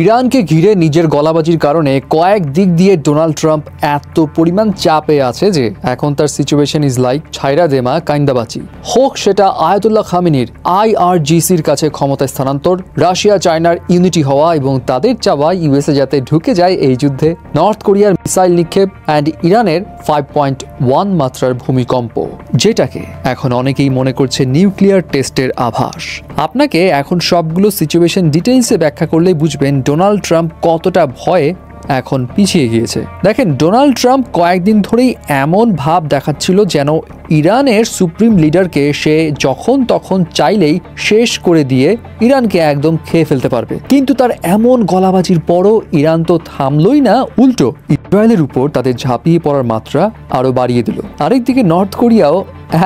ইরানকে ঘিরে নিজের গলাবাজির কারণে কয়েক দিক দিয়ে ডোনাল্ড ট্রাম্প এত পরিমাণ চাপে আছে যে এখন তার সিচুয়েশন ইজ লাইক ছাইরা দেমা কাইন্দাবাচি। হোক সেটা আয়াতুল্লাহ খামেনির IRGCর কাছে ক্ষমতা স্থানান্তর, রাশিয়া চায়নার ইউনিটি হওয়া এবং তাদের চাওয়া ইউএসএ যাতে ঢুকে যায় এই যুদ্ধে, নর্থ কোরিয়ার মিসাইল নিক্ষেপ অ্যান্ড ইরানের 5.1 মাত্রার ভূমিকম্প, যেটাকে এখন অনেকেই মনে করছে নিউক্লিয়ার টেস্টের আভাস। আপনাকে এখন সবগুলো সিচুয়েশন ডিটেইলসে ব্যাখ্যা করলেই বুঝবেন ডোনাল্ড ট্রাম্প কতটা ভয়ে এখন পিছিয়ে গিয়েছে। দেখেন, ডোনাল্ড ট্রাম্প কয়েকদিন ধরেই এমন ভাব দেখাচ্ছিল যেন ইরানের সুপ্রিম লিডারকে সে যখন তখন চাইলেই শেষ করে দিয়ে ইরানকে একদম খেয়ে ফেলতে পারবে। কিন্তু তার এমন গলাবাজির পরও ইরান তো থামলই না, উল্টো ইসরায়েলের উপর তাদের ঝাঁপিয়ে পড়ার মাত্রা আরো বাড়িয়ে দিল। আরেকদিকে নর্থ কোরিয়াও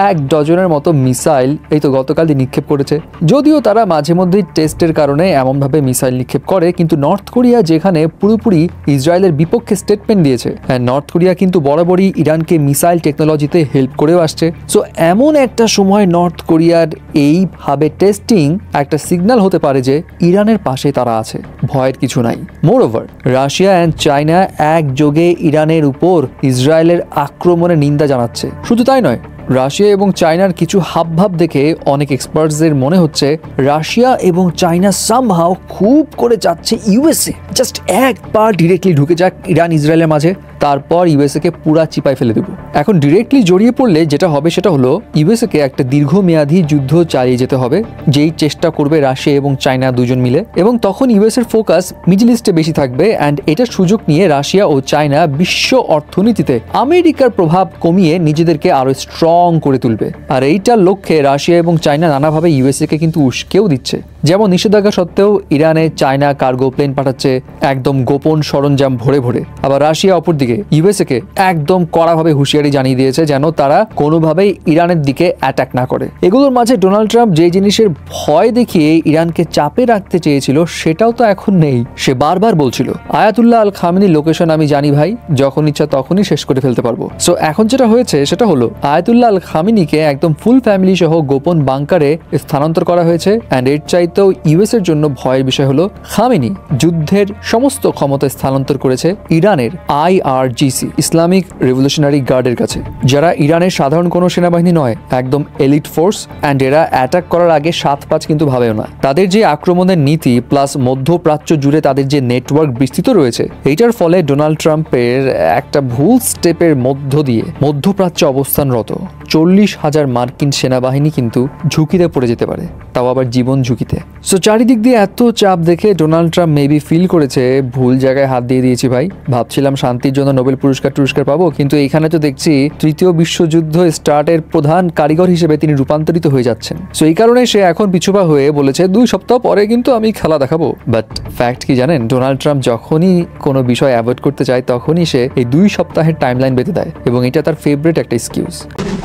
1 ডজনের মতো মিসাইল এই তো গতকালই নিক্ষেপ করেছে। যদিও তারা মাঝে মধ্যেই টেস্টের কারণে এমনভাবে মিসাইল নিক্ষেপ করে, কিন্তু নর্থ কোরিয়া যেখানে পুরোপুরি ইসরায়েলের বিপক্ষে স্টেটমেন্ট দিয়েছে, নর্থ কোরিয়া কিন্তু বরাবরই ইরানকে মিসাইল টেকনোলজিতে হেল্প করেও আসছে। সো এমন একটা সময় নর্থ কোরিয়ার এইভাবে টেস্টিং একটা সিগন্যাল হতে পারে যে ইরানের পাশে তারা আছে, ভয়ের কিছু নাই। মোরওভার, রাশিয়া অ্যান্ড চায়না একযোগে ইরানের উপর ইসরায়েলের আক্রমণের নিন্দা জানাচ্ছে। শুধু তাই নয়, রাশিয়া এবং চায়নার কিছু হাবভাব দেখে অনেক এক্সপার্টসদের মনে হচ্ছে রাশিয়া এবং চায়না সামহাও খুব করে যাচ্ছে ইউএসএ জাস্ট একবার ডিরেক্টলি ঢুকে যাক ইরান ইসরায়েলের মাঝে, তারপর ইউএসএ কে পুরা চিপায় ফেলে দেব। এখন ডিরেক্টলি জড়িয়ে পড়লে যেটা হবে সেটা হলো ইউএসএ কে একটা দীর্ঘমেয়াদী যুদ্ধ চালিয়ে যেতে হবে, যেই চেষ্টা করবে রাশিয়া এবং চায়না দুজন মিলে, এবং তখন ইউএস এর ফোকাস মিডল ইস্টে বেশি থাকবে অ্যান্ড এটার সুযোগ নিয়ে রাশিয়া ও চায়না বিশ্ব অর্থনীতিতে আমেরিকার প্রভাব কমিয়ে নিজেদেরকে আরো স্ট্রং করে তুলবে। আর এইটার লক্ষ্যে রাশিয়া এবং চায়না নানাভাবে ইউএসএ কে কিন্তু উস্কেও দিচ্ছে। যেমন নিষেধাজ্ঞা সত্ত্বেও ইরানে চায়না কার্গো প্লেন পাঠাচ্ছে একদম গোপন সরঞ্জাম ভরে ভরে। আবার রাশিয়া অপরদিকে ইউএসএ কে একদম কড়াভাবে হুঁশিয়ারি জানিয়ে দিয়েছে যেন তারা কোনোভাবেই ইরানের দিকে অ্যাটাক না করে। এগুলোর মাঝে ডোনাল্ড ট্রাম্প যে জিনিসের ভয় দেখিয়ে ইরানকে চাপে রাখতে চেয়েছিল সেটাও তো এখন নেই। সে বারবার বলছিল আয়াতুল্লাহ আল খামেনির লোকেশন আমি জানি ভাই, যখন ইচ্ছা তখনই শেষ করে ফেলতে পারবো। সো এখন যেটা হয়েছে সেটা হলো আয়াতুল্লাহ আল খামেনিকে একদম ফুল ফ্যামিলি সহ গোপন বাংকারে স্থানান্তর করা হয়েছে। অ্যান্ড এর চাইতেও ইউএস এর জন্য ভয়ের বিষয় হলো খামেনি যুদ্ধের সমস্ত ক্ষমতা স্থানান্তর করেছে ইরানের IRGC ইসলামিক রেভলিউশনারি গার্ডের কাছে, যারা ইরানের সাধারণ কোনো সেনাবাহিনী নয়, একদম এলিট ফোর্স। অ্যান্ড এরা অ্যাটাক করার আগে 7-5 কিন্তু ভাবেও না। তাদের যে আক্রমণের নীতি প্লাস মধ্যপ্রাচ্য জুড়ে তাদের যে নেটওয়ার্ক বিস্তৃত রয়েছে, এইটার ফলে ডোনাল্ড ট্রাম্পের একটা ভুল স্টেপের মধ্য দিয়ে মধ্যপ্রাচ্যে অবস্থানরত 40,000 মার্কিন সেনাবাহিনী কিন্তু ঝুঁকিতে পড়ে যেতে পারে, তাও আবার জীবন ঝুঁকিতে। সো চারিদিক দিয়ে এত চাপ দেখে ডোনাল্ড ট্রাম্প মেবি ফিল করেছে ভুল জায়গায় হাত দিয়ে দিয়েছি ভাই। ভাবছিলাম শান্তির জন্য নোবেল পুরস্কার পাবো, কিন্তু এইখানে তো দেখছি তৃতীয় বিশ্বযুদ্ধ স্টার্টের প্রধান কারিগর হিসেবে তিনি রূপান্তরিত হয়ে যাচ্ছেন। সো এই কারণে সে এখন পিছুপা হয়ে বলেছে 2 সপ্তাহ পরে কিন্তু আমি খেলা দেখাবো। বাট ফ্যাক্ট কি জানেন, ডোনাল্ড ট্রাম্প যখনই কোনো বিষয় অ্যাভয়েড করতে চায় তখনই সে এই 2 সপ্তাহের টাইমলাইন বেঁধে দেয়, এবং এটা তার ফেভারিট একটা excuse.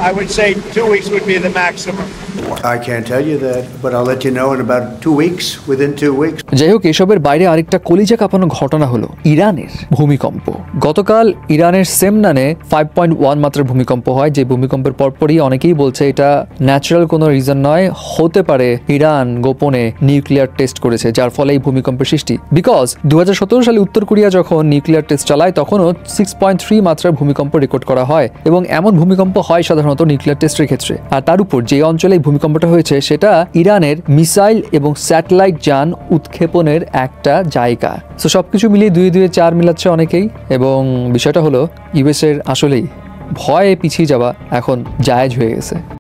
I would say 2 weeks would be the maximum. I can't tell you that, but I'll let you know in about 2 weeks, within 2 weeks. যাই হোক, এসবের বাইরে আরেকটা কলিজা কাঁপানো ঘটনা হলো ইরানের ভূমিকম্প। গতকাল ইরানের সেমনানে 5.1 মাত্রার ভূমিকম্প হয়, যে ভূমিকম্পের পরপরই অনেকেই বলছে এটা ন্যাচারাল কোনো রিজন নয়, হতে পারে ইরান গোপনে নিউক্লিয়ার টেস্ট করেছে যার ফলে এই ভূমিকম্পের সৃষ্টি। বিকজ 2017 সালে উত্তর কোরিয়া যখন নিউক্লিয়ার টেস্ট চালায় তখনও 6.3 মাত্রার ভূমিকম্প রেকর্ড করা হয়, এবং এমন ভূমিকম্প হয় সাধারণত নিউক্লিয়ার টেস্টের ক্ষেত্রে। আর তার উপর যে অঞ্চলে ভূমিকম্পটা হয়েছে সেটা ইরানের মিসাইল এবং স্যাটেলাইট যান উৎক্ষেপণের একটা জায়গা। সো সবকিছু মিলিয়ে 2 4 মিলাচ্ছে অনেকেই, এবং বিষয়টা হলো ইউএস এর আসলেই ভয়ে পিছিয়ে যাওয়া এখন জায়েজ হয়ে গেছে।